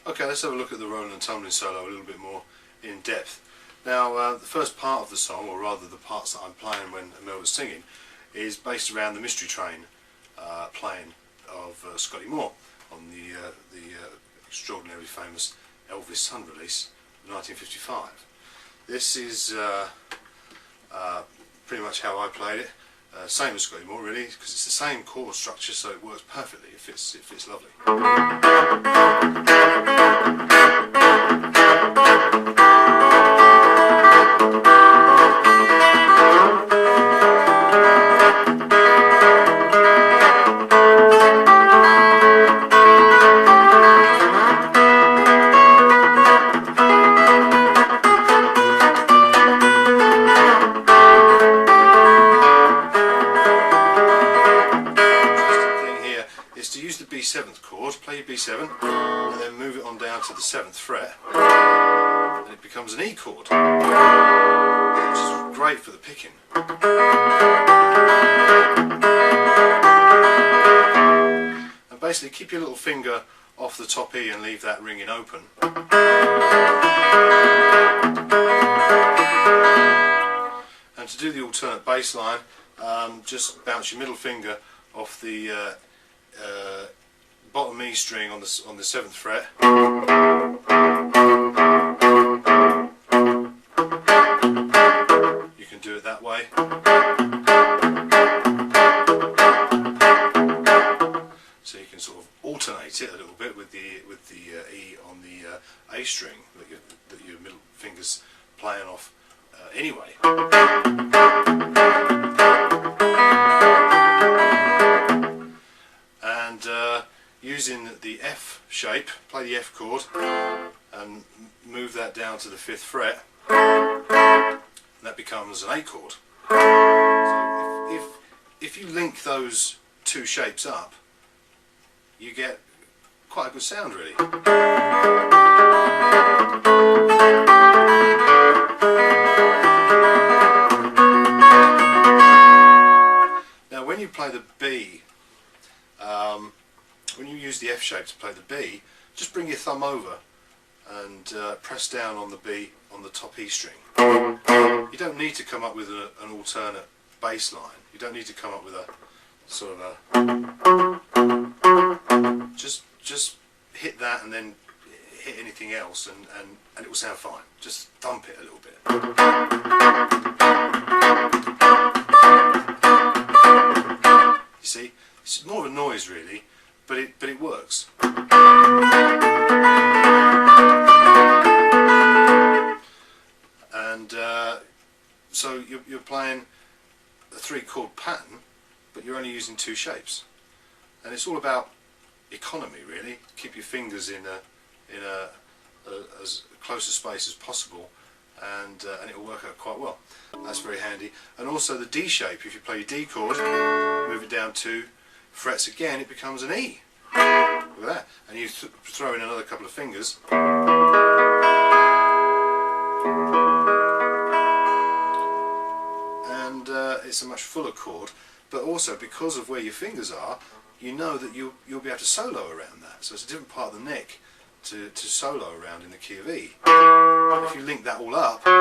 Okay, let's have a look at the Rollin Tumblin solo a little bit more in depth. Now, the first part of the song, or rather the parts that I'm playing when Mel was singing, is based around the Mystery Train playing of Scotty Moore on the extraordinarily famous Elvis Sun release of 1955. This is pretty much how I played it. Same as Grady Martin really, because it's the same chord structure, so it works perfectly. It fits lovely. B7th chord, play your B7 and then move it on down to the 7th fret and it becomes an E chord, which is great for the picking. And basically keep your little finger off the top E and leave that ringing open. And to do the alternate bass line, just bounce your middle finger off the bottom E string on the 7th fret, you can do it that way, so you can sort of alternate it a little bit with the E on the A string that your middle finger's playing off anyway. Using the F shape, play the F chord and move that down to the 5th fret, and that becomes an A chord. So if you link those two shapes up, you get quite a good sound really. Now when you play the B, when you use the F shape to play the B, just bring your thumb over and press down on the B on the top E string. You don't need to come up with an alternate bass line. You don't need to come up with a sort of a... Just hit that and then hit anything else and it will sound fine. Just thump it a little bit. You see, it's more of a noise really. But it works. And so you're playing a 3-chord pattern, but you're only using 2 shapes. And it's all about economy really. Keep your fingers in as close a space as possible, and it will work out quite well. That's very handy. And also the D shape. If you play your D chord, move it down 2 frets again, it becomes an E. Look at that. And you throw in another couple of fingers. And it's a much fuller chord, but also because of where your fingers are, you know that you'll be able to solo around that. So it's a different part of the neck to solo around in the key of E. If you link that all up, I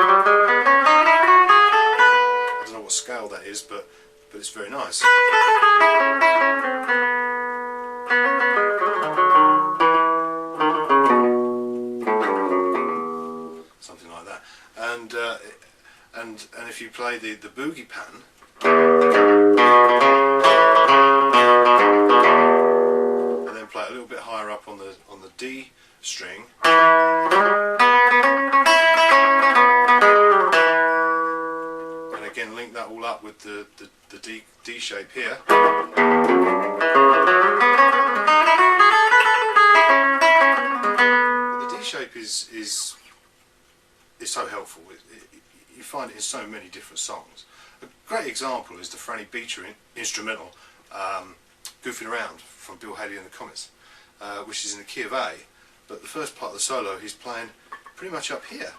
don't know what scale that is, but it's very nice. Something like that. And if you play the boogie pattern, and then play it a little bit higher up on the D string, and again link that all up with the D shape here. The D shape is so helpful. You find it in so many different songs. A great example is the Franny Beecher instrumental, Goofing Around, from Bill Haley and the Comets, which is in the key of A, but the first part of the solo he's playing pretty much up here.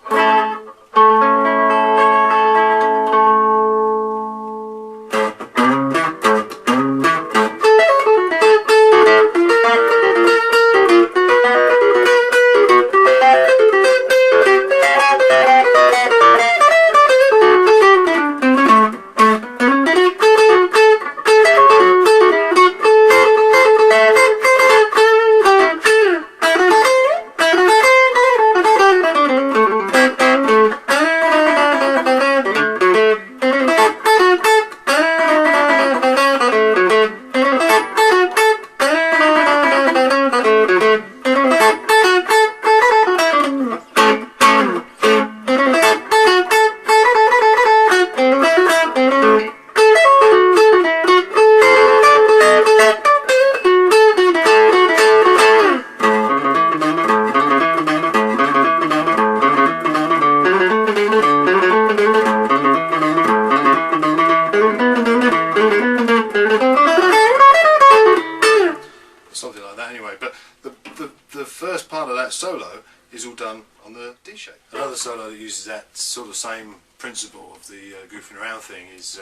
of that solo is all done on the D shape. Another solo that uses that sort of same principle of the goofing around thing is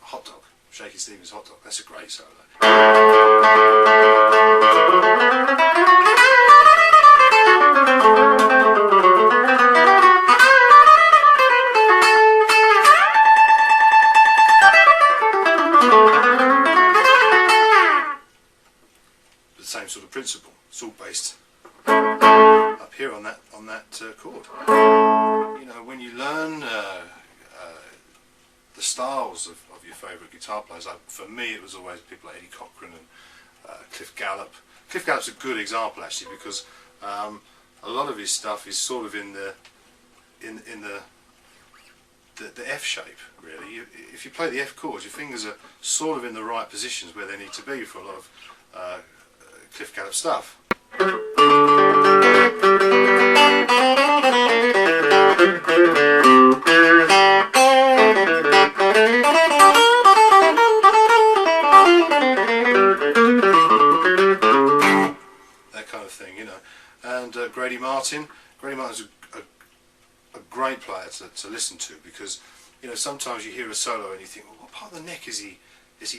Hot Dog, Shaky Stevens' Hot Dog. That's a great solo. The same sort of principle. It's all based up here on that chord. You know, when you learn the styles of your favourite guitar players, like for me it was always people like Eddie Cochran and Cliff Gallup. Cliff Gallup's a good example actually, because a lot of his stuff is sort of in the F shape, really. If you play the F chords, your fingers are sort of in the right positions where they need to be for a lot of Cliff Gallup stuff. That kind of thing, you know. And Grady Martin's a great player to listen to, because, you know, sometimes you hear a solo and you think, well, what part of the neck is he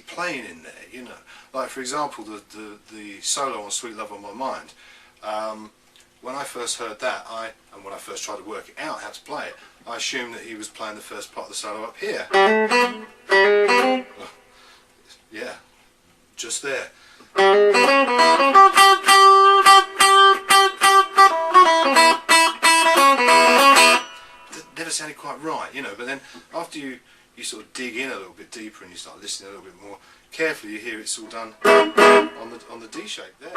playing in there, you know? Like, for example, the solo on Sweet Love on My Mind. When I first heard that, and when I first tried to work out how to play it, I assumed that he was playing the first part of the solo up here. Well, yeah, just there. It never sounded quite right, you know, but then after you sort of dig in a little bit deeper and you start listening a little bit more carefully, you hear it's all done on the D shape there.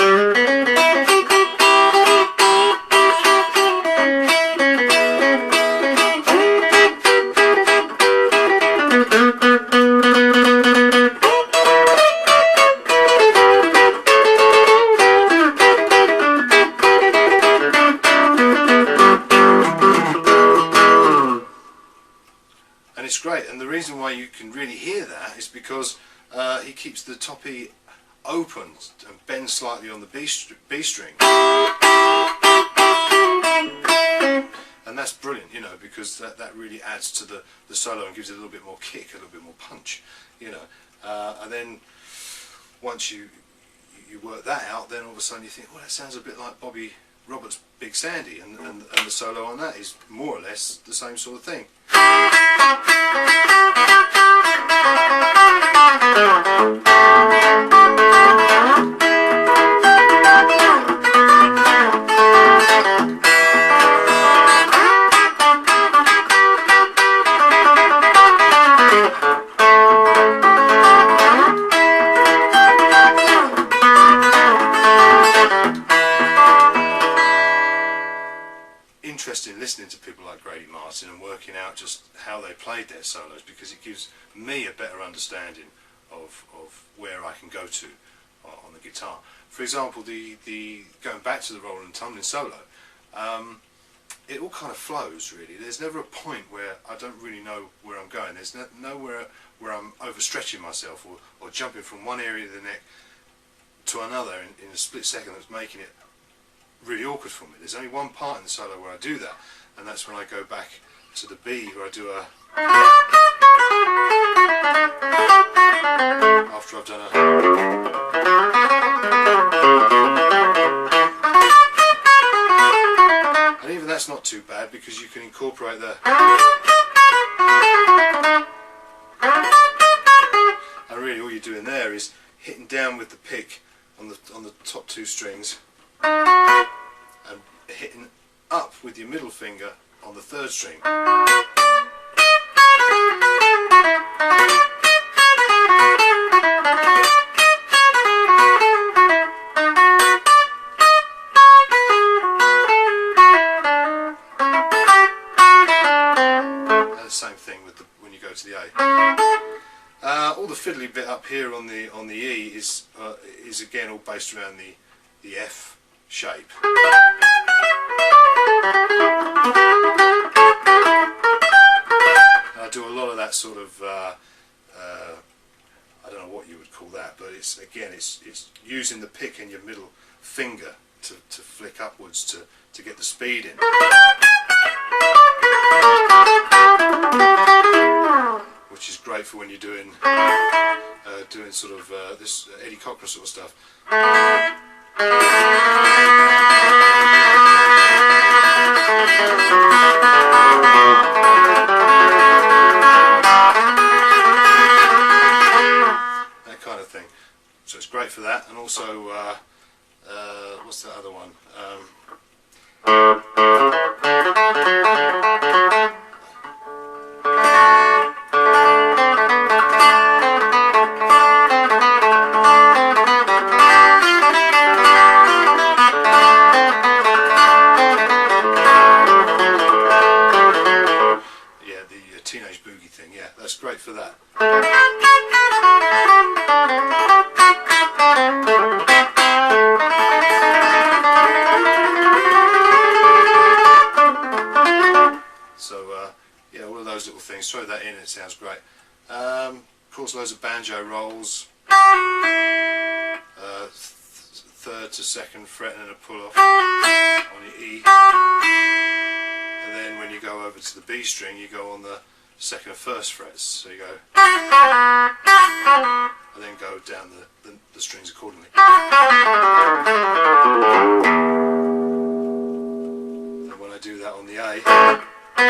And it's great, and the reason why you can really hear that is because he keeps the top E open and bends slightly on the B string. And that's brilliant, you know, because that really adds to the solo and gives it a little bit more kick, a little bit more punch, you know. And then once you work that out, then all of a sudden you think, well, that sounds a bit like Bobby Roberts' Big Sandy, and the solo on that is more or less the same sort of thing. Interesting listening to people like Grady Martin and working out just how they played their solos, because it gives me a better understanding of where I can go to on the guitar. For example, going back to the Rollin Tumblin solo, it all kind of flows really. There's never a point where I don't really know where I'm going. There's nowhere where I'm overstretching myself or jumping from one area of the neck to another in a split second that's making it really awkward for me. There's only one part in the solo where I do that, and that's when I go back to the B, where I do a after I've done a, and even that's not too bad, because you can incorporate the, and really all you're doing there is hitting down with the pick on the top two strings and hitting up with your middle finger on the third string. And the same thing with when you go to the A. All the fiddly bit up here on the E is again all based around the F shape. I do a lot of that sort of I don't know what you would call that, but it's using the pick and your middle finger to flick upwards to get the speed in. Which is great for when you're doing sort of this Eddie Cochran sort of stuff. That kind of thing. So it's great for that, and also what's that other one? Yeah, the Teenage Boogie thing. Yeah, that's great for that. Yeah, all of those little things, throw that in, it sounds great. Of course, loads of banjo rolls, third to second fret and a pull off on your E, and then when you go over to the B string you go on the second and first frets, so you go and then go down the strings accordingly. And when I do that on the A, I'm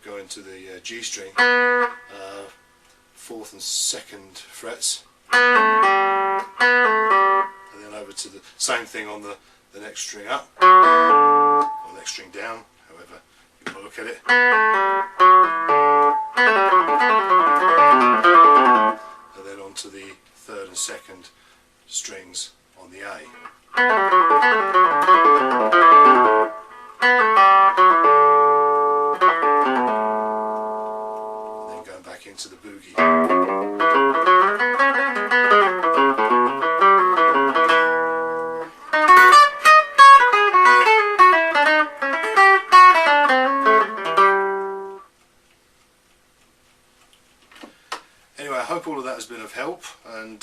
going to the G string, fourth and second frets, and then over to the same thing on the next string up, or next string down, however you want to look at it. And then on to the third and second strings on the A. And then going back into the boogie. Anyway, I hope all of that has been of help, and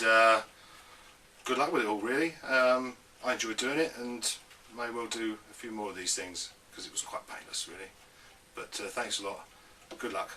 good luck with it all, really. I enjoyed doing it, and may well do a few more of these things, because it was quite painless, really. But thanks a lot. Good luck.